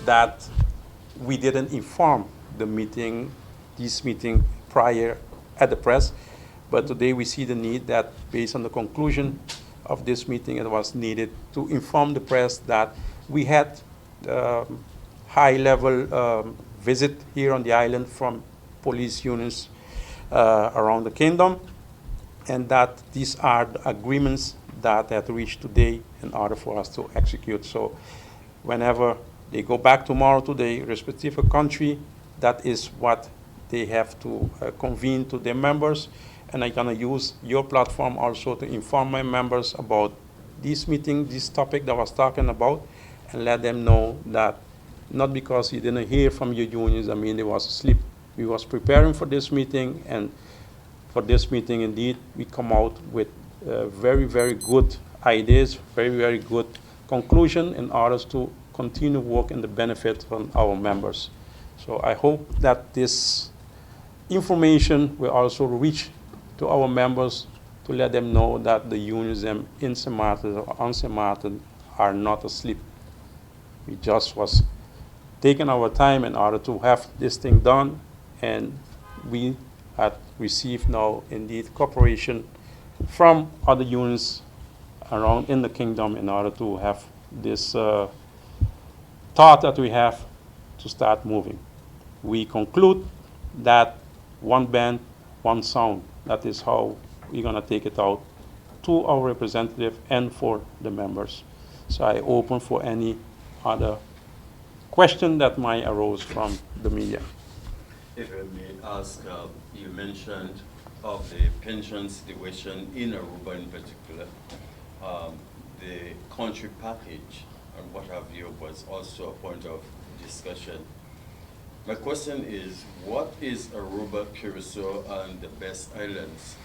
that we didn't inform this meeting prior at the press, but today we see the need that based on the conclusion of this meeting, it was needed to inform the press that we had high-level visit here on the island from police unions around the kingdom, and that these are the agreements that had reached today in order for us to execute. So whenever they go back tomorrow to the respective country, that is what they have to convene to their members. And I'm going to use your platform also to inform my members about this meeting, this topic that I was talking about, and let them know that not because you didn't hear from your unions, I mean, they was asleep. We was preparing for this meeting, and for this meeting, indeed, we come out with very, very good ideas, very, very good conclusion in order to continue work in the benefit of our members. So I hope that this information will also reach to our members to let them know that the unions in St. Martin or on St. Martin are not asleep. We just was taking our time in order to have this thing done, and we had received now indeed cooperation from other unions around in the kingdom in order to have this thought that we have to start moving. We conclude that one band, one sound. That is how we're going to take it out to our representative and for the members. So I open for any other question that might arose from the media. If I may ask, you mentioned of the pension situation in Aruba in particular, the country package and what have you was also a point of discussion. My question is, what is Aruba, Curacao, and the Best Islands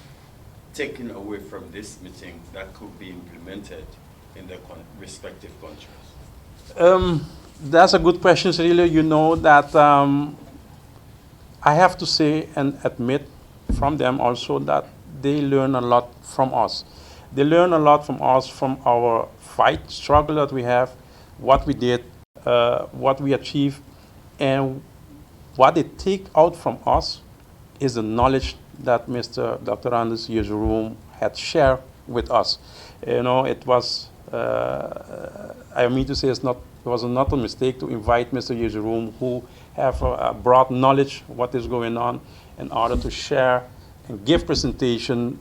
taken away from this meeting that could be implemented in their respective countries? That's a good question, really. You know that I have to say and admit from them also that they learn a lot from us. They learn a lot from us, from our fight, struggle that we have, what we did, what we achieved, and what they take out from us is the knowledge that Dr. Anders Yezeroom had shared with us. You know, it was, I mean to say it was not a mistake to invite Mr. Yezeroom, who have a broad knowledge of what is going on, in order to share and give presentation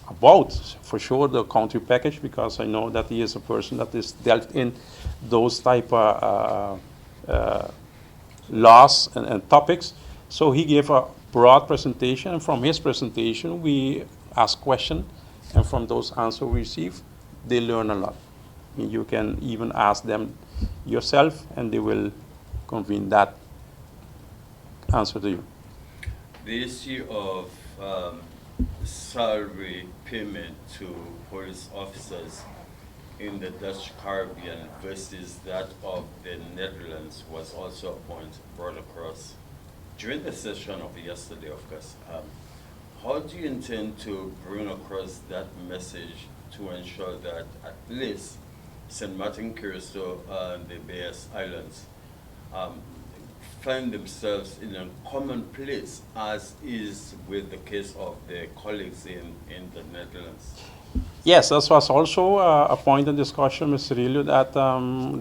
about, for sure, the country package, because I know that he is a person that is dealt in those type of laws and topics. So he gave a broad presentation, and from his presentation we ask questions, and from those answers we receive, they learn a lot. You can even ask them yourself, and they will convene that answer to you. The issue of salary payment to police officers in the Dutch Caribbean versus that of the Netherlands was also a point brought across during the session of yesterday, of course. How do you intend to bring across that message to ensure that at least St. Martin, Curacao, and the Best Islands find themselves in a common place, as is with the case of the colleagues in the Netherlands? Yes, that was also a point of discussion, Mr. Rillo, that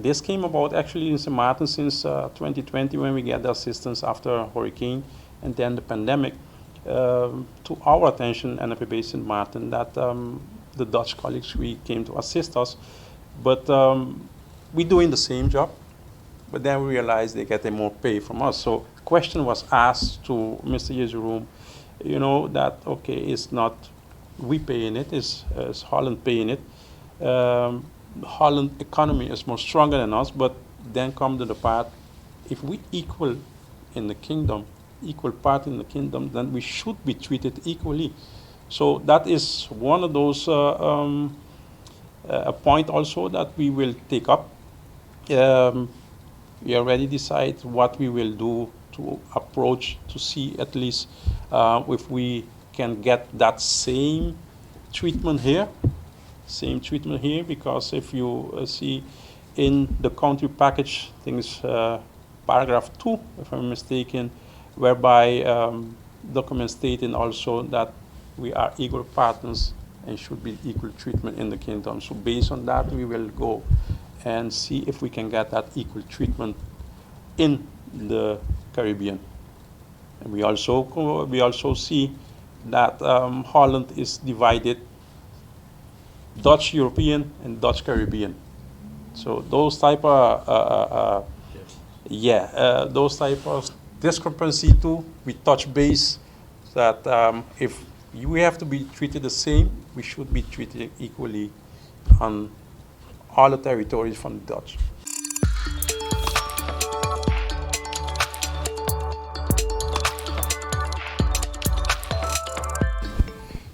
this came about actually in St. Martin since 2020, when we get the assistance after hurricane and then the pandemic, to our attention, NFP based in Martin, that the Dutch colleagues, we came to assist us, but we're doing the same job, but then we realized they get more pay from us. So the question was asked to Mr. Yezeroom, you know, that, okay, it's not we paying it, is Holland paying it. Holland economy is more stronger than us, but then come to the part, if we equal in the kingdom, equal part in the kingdom, then we should be treated equally. So that is one of those a point also that we will take up. We already decide what we will do to approach to see at least if we can get that same treatment here, because if you see in the country package, I think it's paragraph 2, if I'm mistaken, whereby documents stating also that we are equal partners and should be equal treatment in the kingdom. So based on that, we will go and see if we can get that equal treatment in the Caribbean. And we also see that Holland is divided Dutch European and Dutch Caribbean. So those type of those type of discrepancy too, we touch base that if we have to be treated the same, we should be treated equally on all the territories from the Dutch.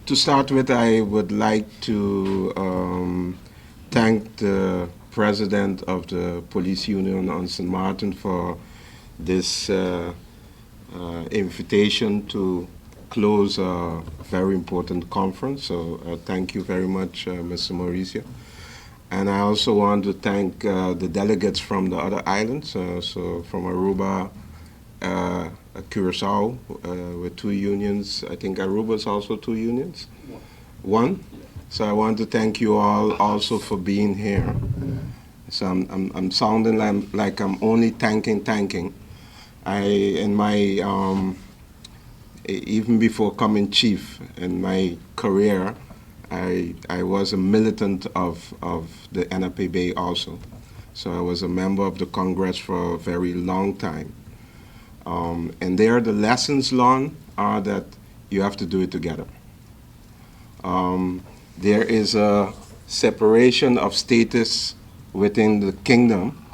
To start with, I would like to thank the president of the police union on St. Martin for this invitation to close a very important conference. So thank you very much, Mr. Mauricio. And I also want to thank the delegates from the other islands, so from Aruba, Curacao, with 2 unions. I think Aruba is also 2 unions. One? So I want to thank you all also for being here. So I'm sounding like I'm only thanking. In my even before coming chief in my career, I was a militant of the NAPB also. So I was a member of the Congress for a very long time. And there the lessons learned are that you have to do it together. There is a separation of status within the kingdom,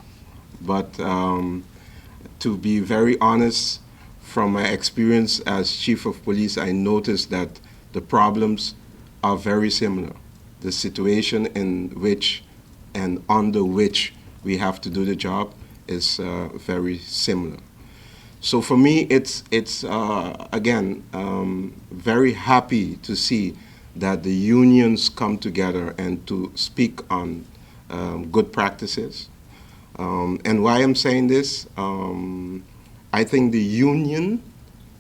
but to be very honest, from my experience as chief of police, I noticed that the problems are very similar. The situation in which and under which we have to do the job is very similar. So for me, it's again, very happy to see that the unions come together and to speak on good practices. And why I'm saying this, I think the union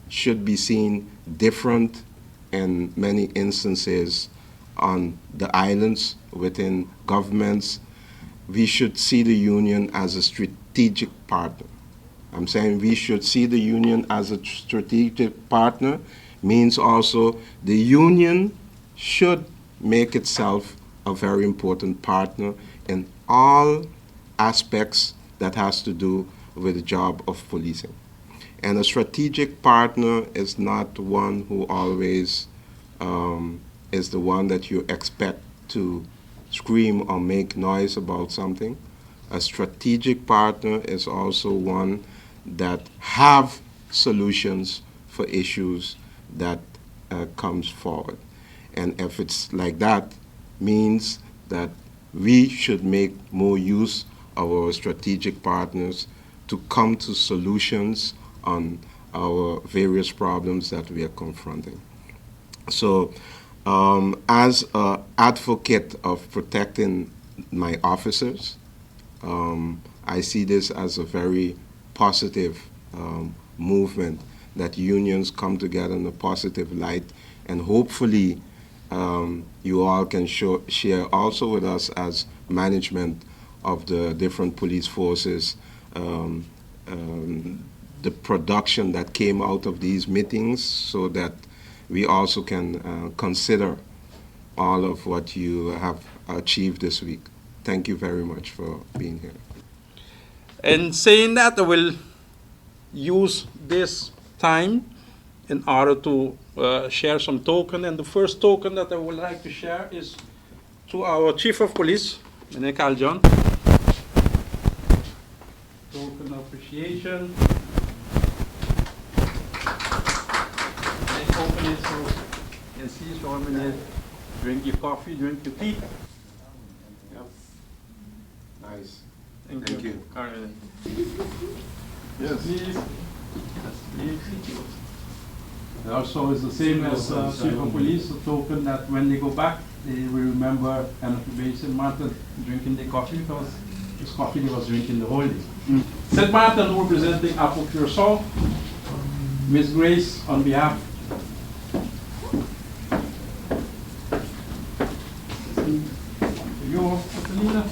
should be seen different in many instances on the islands, within governments. We should see the union as a strategic partner. I'm saying we should see the union as a strategic partner, means also the union should make itself a very important partner in all aspects that has to do with the job of policing. And a strategic partner is not one who always is the one that you expect to scream or make noise about something. A strategic partner is also one that have solutions for issues that comes forward. And if it's like that, means that we should make more use of our strategic partners to come to solutions on our various problems that we are confronting. So as an advocate of protecting my officers, I see this as a very positive movement, that unions come together in a positive light, and hopefully you all can share also with us as management of the different police forces the production that came out of these meetings, so that we also can consider all of what you have achieved this week. Thank you very much for being here. And saying that, I will use this time in order to share some token. And the first token that I would like to share is to our Chief of Police, Mr. Carl John. Token of appreciation. And open it so you can see, so I'm going to drink your coffee, drink your tea. Yep. Nice. Thank you. Carl. Yes. Please. And also, it's the same as Chief of Police, a token that when they go back, they will remember NFB St. Martin drinking their coffee, because This coffee he was drinking the whole day. St. Martin representing Apple Curacao. Miss Grace on behalf. You, Catalina.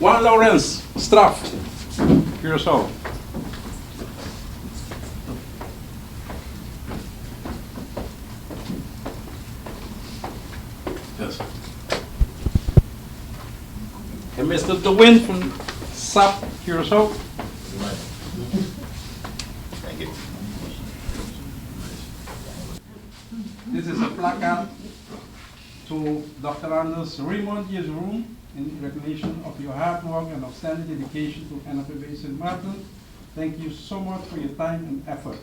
Juan Lawrence, Straff, Curacao. Yes. And Mr. DeWin from SAP, Curacao. Thank you. This is a placard to Dr. Anders Raymond, his room, in recognition of your hard work and outstanding dedication to NFB St. Martin. Thank you so much for your time and effort.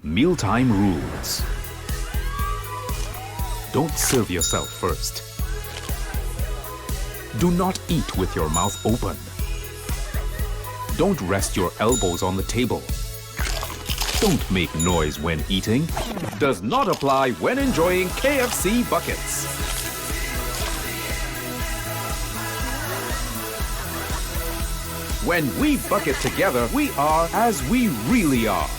Mealtime rules. Don't serve yourself first. Do not eat with your mouth open. Don't rest your elbows on the table. Don't make noise when eating. Does not apply when enjoying KFC buckets. When we bucket together, we are as we really are.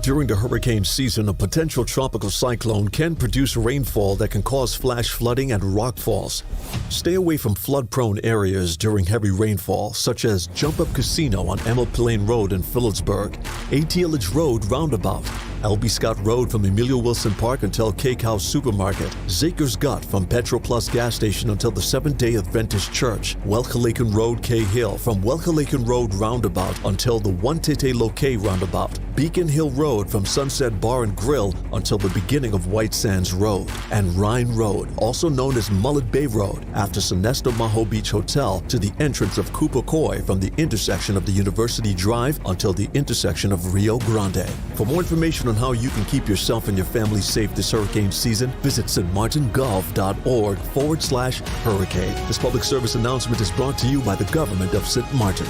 During the hurricane season, a potential tropical cyclone can produce rainfall that can cause flash flooding and rockfalls. Stay away from flood-prone areas during heavy rainfall, such as Jump Up Casino on Emil Plain Road in Phillipsburg, ATLH Road Roundabout, LB Scott Road from Emilio Wilson Park until Cake House Supermarket, Zaker's Gut from Petro Plus gas station until the Seventh-day Adventist Church, Welchelaken Road K Hill from Welchelaken Road Roundabout until the One Tete Loke Roundabout, Beacon Hill Road from Sunset Bar and Grill until the beginning of White Sands Road, and Rhine Road, also known as Mullet Bay Road, after Sonesto Maho Beach Hotel to the entrance of Cooper Coy from the intersection of the University Drive until the intersection of Rio Grande. For more information on how you can keep yourself and your family safe this hurricane season, visit stmartingolf.org/hurricane. This public service announcement is brought to you by the government of St. Martin.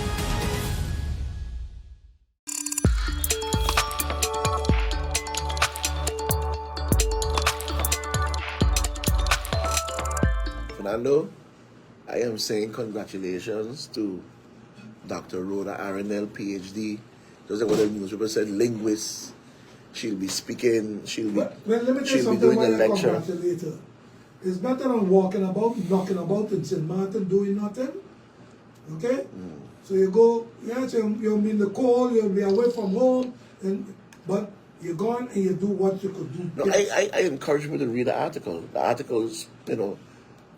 Fernando, I am saying congratulations to Dr. Rhoda Arenell, PhD. Just like what the newspaper said, linguist. She'll be speaking, she'll be doing a lecture. It's better than walking about, knocking about in St. Martin doing nothing. Okay? So you go, yes, you'll be in the cold, you'll be away from home, but you're going and you do what you could do. No, I encourage people to read the article. The article,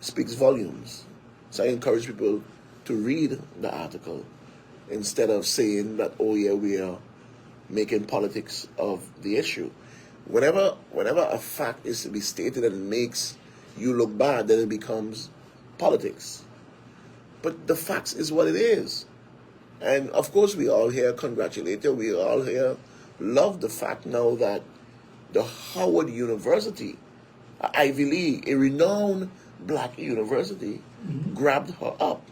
speaks volumes. So I encourage people to read the article instead of saying that, oh yeah, we are making politics of the issue. Whenever a fact is to be stated and it makes you look bad, then it becomes politics. But the facts is what it is. And of course we all here congratulate you. We all here love the fact now that the Howard University, Ivy League, a renowned black university, grabbed her up.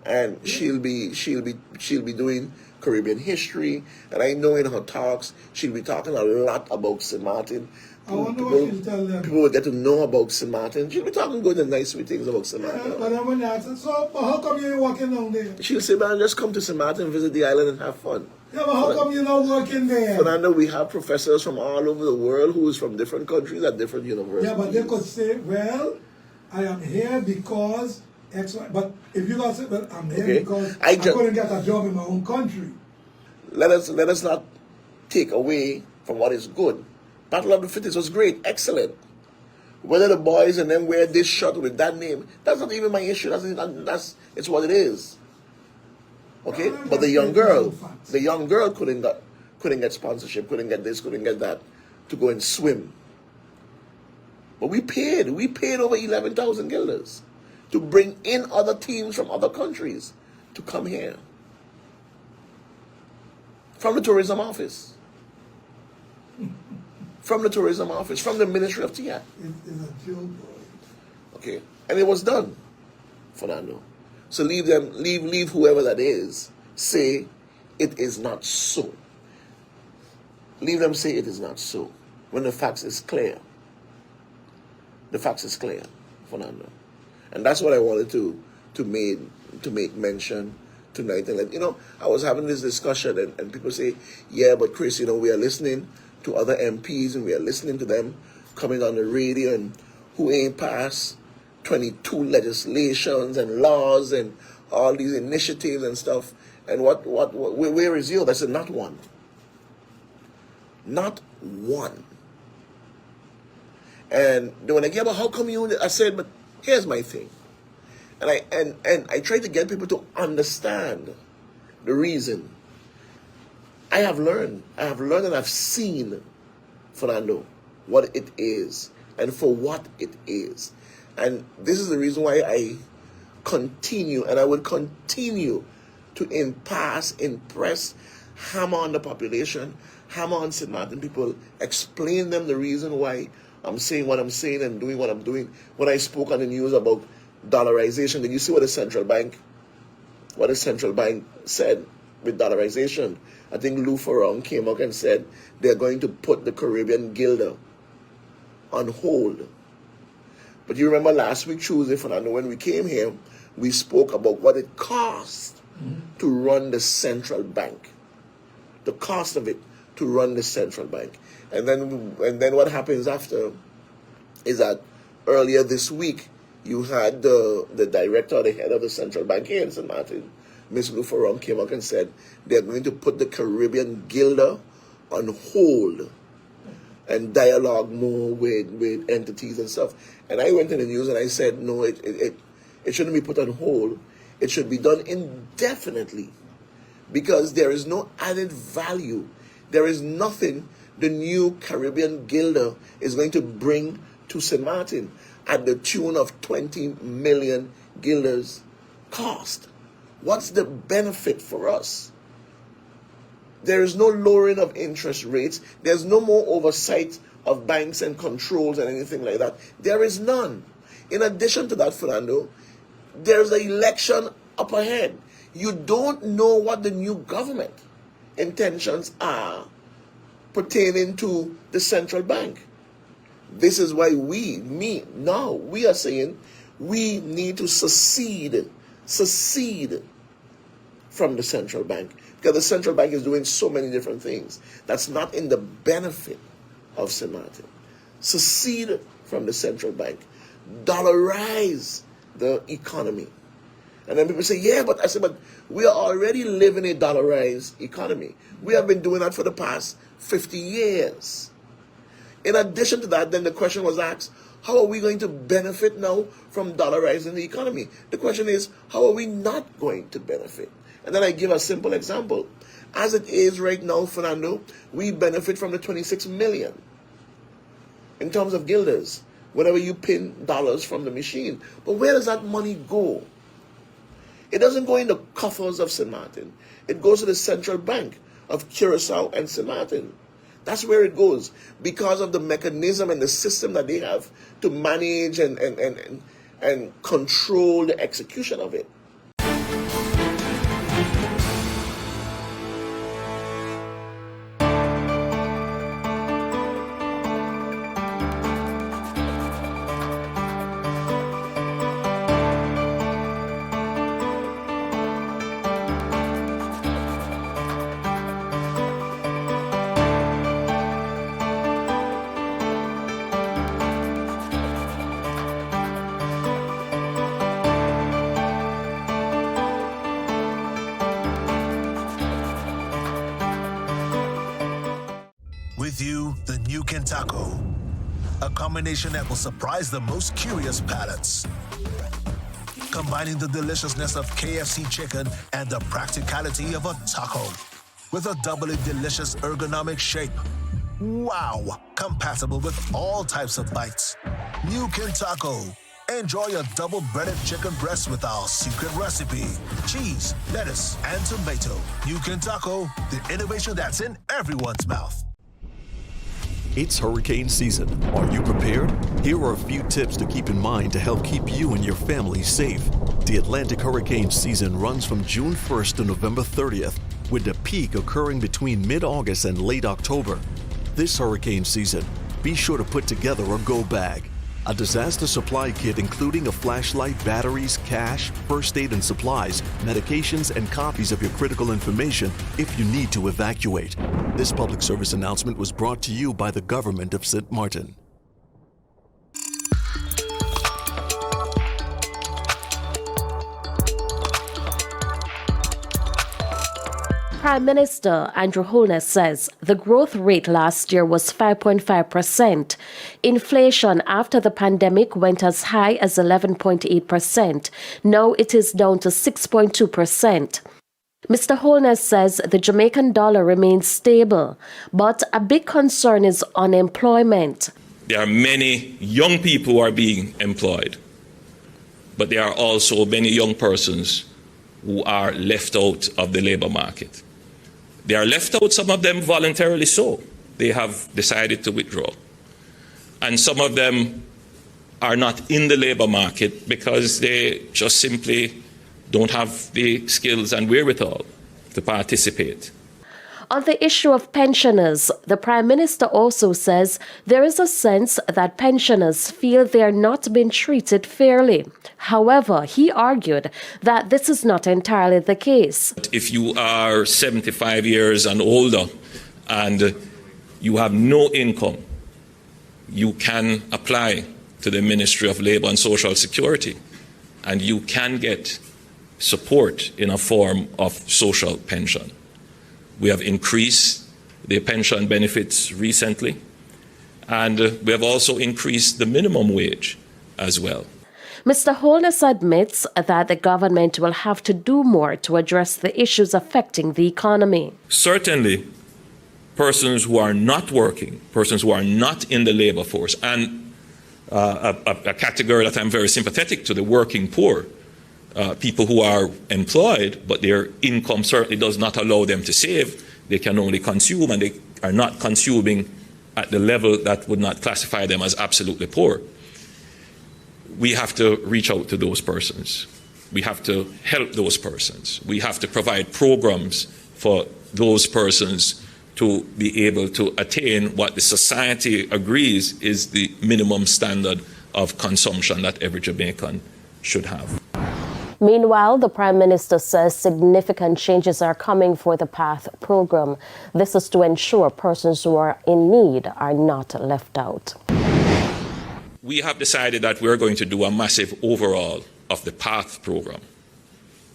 And she'll be doing Caribbean history, and I know in her talks she'll be talking a lot about St. Martin. I wonder what she'll tell them. People will get to know about St. Martin. She'll be talking good and nice sweet things about St. Martin. But then when they ask her, so how come you ain't walking down there? She'll say, man, just come to St. Martin, visit the island and have fun. Yeah, but how come you're not working there? Fernando, we have professors from all over the world who is from different countries at different universities. Yeah, but they could say, well, I am here because X, Y. But if you guys say, well, I'm here because I couldn't get a job in my own country. Let us not take away from what is good. Battle of the Fittest was great, excellent. Whether the boys and them wear this shirt with that name, that's not even my issue. That's it's what it is. Okay, but the young girl couldn't couldn't get sponsorship, couldn't get this, couldn't get that, to go and swim. But we paid over 11,000 guilders to bring in other teams from other countries to come here. From the tourism office. From the tourism office, from the Ministry of TI. It's a joke, boy. Okay. And it was done, Fernando. So leave whoever that is, say it is not so. Leave them say it is not so. When the facts is clear. The facts is clear, Fernando. And that's what I wanted to make mention tonight. And I was having this discussion and people say, yeah, but Chris, we are listening to other MPs and we are listening to them coming on the radio and who ain't passed 22 legislations and laws and all these initiatives and stuff. And where is yours? I said, not one. Not one. And when I gave up, how come you? I said, but here's my thing. And I try to get people to understand the reason. I have learned and I've seen, Fernando, what it is and for what it is. And this is the reason why I continue, and I will continue to impress, hammer on the population, hammer on St. Martin people, explain them the reason why I'm saying what I'm saying and doing what I'm doing. When I spoke on the news about dollarization, did you see what the central bank said with dollarization? I think Lou Ferrong came out and said they're going to put the Caribbean guilder on hold. But you remember last week, Tuesday, Fernando, when we came here, we spoke about what it cost to run the central bank. The cost of it to run the central bank. And then what happens after is that earlier this week, you had the director, the head of the central bank here in St. Martin, Ms. Lou Ferrong, came out and said they're going to put the Caribbean guilder on hold and dialogue more with entities and stuff. And I went in the news and I said, no, it shouldn't be put on hold. It should be done indefinitely because there is no added value. There is nothing the new Caribbean guilder is going to bring to St. Martin at the tune of 20 million guilders cost. What's the benefit for us? There is no lowering of interest rates. There's no more oversight of banks and controls and anything like that. There is none. In addition to that, Fernando, there's an election up ahead. You don't know what the new government intentions are pertaining to the central bank. This is why we are saying we need to secede from the central bank. Because the central bank is doing so many different things that's not in the benefit of St. Martin. Secede from the central bank. Dollarize the economy. And then people say, yeah, but I said, but we are already living a dollarized economy. We have been doing that for the past 50 years. In addition to that, then the question was asked, how are we going to benefit now from dollarizing the economy? The question is, how are we not going to benefit? And then I give a simple example. As it is right now, Fernando, we benefit from the 26 million in terms of guilders, whenever you pin dollars from the machine. But where does that money go? It doesn't go in the coffers of St. Martin. It goes to the central bank of Curacao and St. Martin. That's where it goes because of the mechanism and the system that they have to manage and control the execution of it. With you, the new Kentaco, a combination that will surprise the most curious palates. Combining the deliciousness of KFC chicken and the practicality of a taco with a doubly delicious ergonomic shape. Wow, compatible with all types of bites. New Taco. Enjoy a double breaded chicken breast with our secret recipe. Cheese, lettuce, and tomato. New Taco, the innovation that's in everyone's mouth. It's hurricane season. Are you prepared? Here are a few tips to keep in mind to help keep you and your family safe. The Atlantic hurricane season runs from June 1st to November 30th, with the peak occurring between mid-August and late October. This hurricane season, be sure to put together a go bag. A disaster supply kit including a flashlight, batteries, cash, first aid and supplies, medications, and copies of your critical information if you need to evacuate. This public service announcement was brought to you by the government of St. Martin. Prime Minister Andrew Holness says the growth rate last year was 5.5%. Inflation after the pandemic went as high as 11.8%. Now it is down to 6.2%. Mr. Holness says the Jamaican dollar remains stable, but a big concern is unemployment. There are many young people who are being employed, but there are also many young persons who are left out of the labor market. They are left out, some of them voluntarily so. They have decided to withdraw. And some of them are not in the labor market because they just simply don't have the skills and wherewithal to participate. On the issue of pensioners, the Prime Minister also says there is a sense that pensioners feel they are not being treated fairly. However, he argued that this is not entirely the case. If you are 75 years and older and you have no income, you can apply to the Ministry of Labour and Social Security and you can get support in a form of social pension. We have increased the pension benefits recently, and we have also increased the minimum wage as well. Mr. Holness admits that the government will have to do more to address the issues affecting the economy. Certainly, persons who are not working, persons who are not in the labor force, and a category that I'm very sympathetic to, the working poor, people who are employed, but their income certainly does not allow them to save. They can only consume, and they are not consuming at the level that would not classify them as absolutely poor. We have to reach out to those persons. We have to help those persons. We have to provide programs for those persons to be able to attain what the society agrees is the minimum standard of consumption that every Jamaican should have. Meanwhile, the Prime Minister says significant changes are coming for the PATH program. This is to ensure persons who are in need are not left out. We have decided that we're going to do a massive overhaul of the PATH program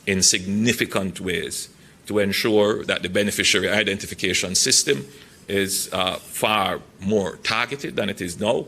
in significant ways to ensure that the beneficiary identification system is far more targeted than it is now.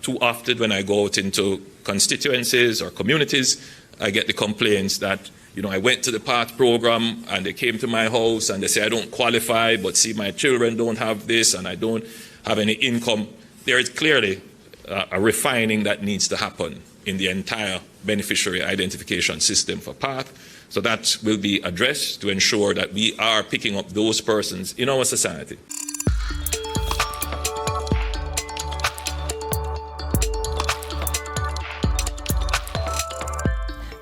Too often when I go out into constituencies or communities, I get the complaints that, I went to the PATH program and they came to my house and they say I don't qualify, but see my children don't have this and I don't have any income. There is clearly a refining that needs to happen in the entire beneficiary identification system for PATH. So that will be addressed to ensure that we are picking up those persons in our society.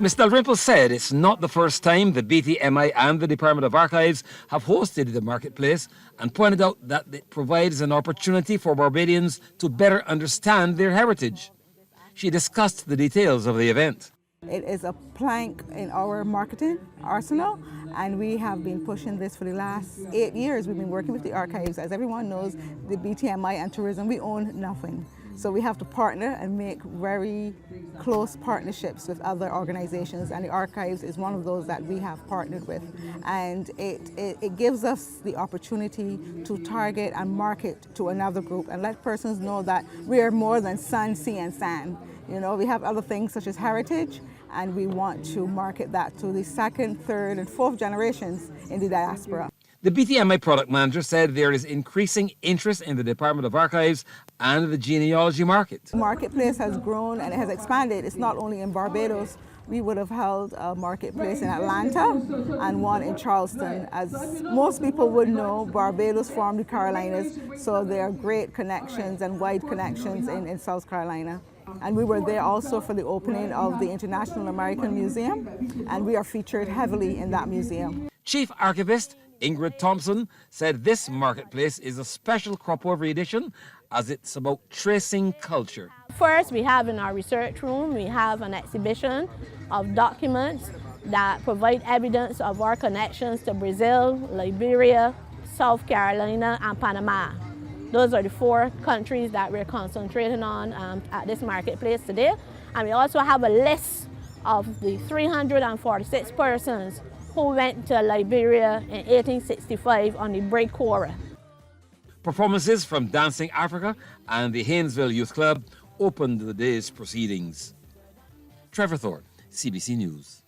Ms. Dalrymple said it's not the first time the BTMI and the Department of Archives have hosted the marketplace, and pointed out that it provides an opportunity for Barbadians to better understand their heritage. She discussed the details of the event. It is a plank in our marketing arsenal, and we have been pushing this for the last 8 years. We've been working with the archives. As everyone knows, the BTMI and tourism, we own nothing. So we have to partner and make very close partnerships with other organizations, and the archives is one of those that we have partnered with. And it gives us the opportunity to target and market to another group and let persons know that we are more than sun, sea, and sand. We have other things such as heritage, and we want to market that to the second, third, and fourth generations in the diaspora. The BTMI product manager said there is increasing interest in the Department of Archives and the genealogy market. The marketplace has grown and it has expanded. It's not only in Barbados. We would have held a marketplace in Atlanta and one in Charleston. As most people would know, Barbados formed the Carolinas, so there are great connections and wide connections in South Carolina. And we were there also for the opening of the International American Museum, and we are featured heavily in that museum. Chief Archivist Ingrid Thompson said this marketplace is a special crop-over edition as it's about tracing culture. First, we have in our research room, we have an exhibition of documents that provide evidence of our connections to Brazil, Liberia, South Carolina, and Panama. Those are the 4 countries that we're concentrating on at this marketplace today. And we also have a list of the 346 persons who went to Liberia in 1865 on the Break Cora. Performances from Dancing Africa and the Haynesville Youth Club opened the day's proceedings. Trevor Thorpe, CBC News.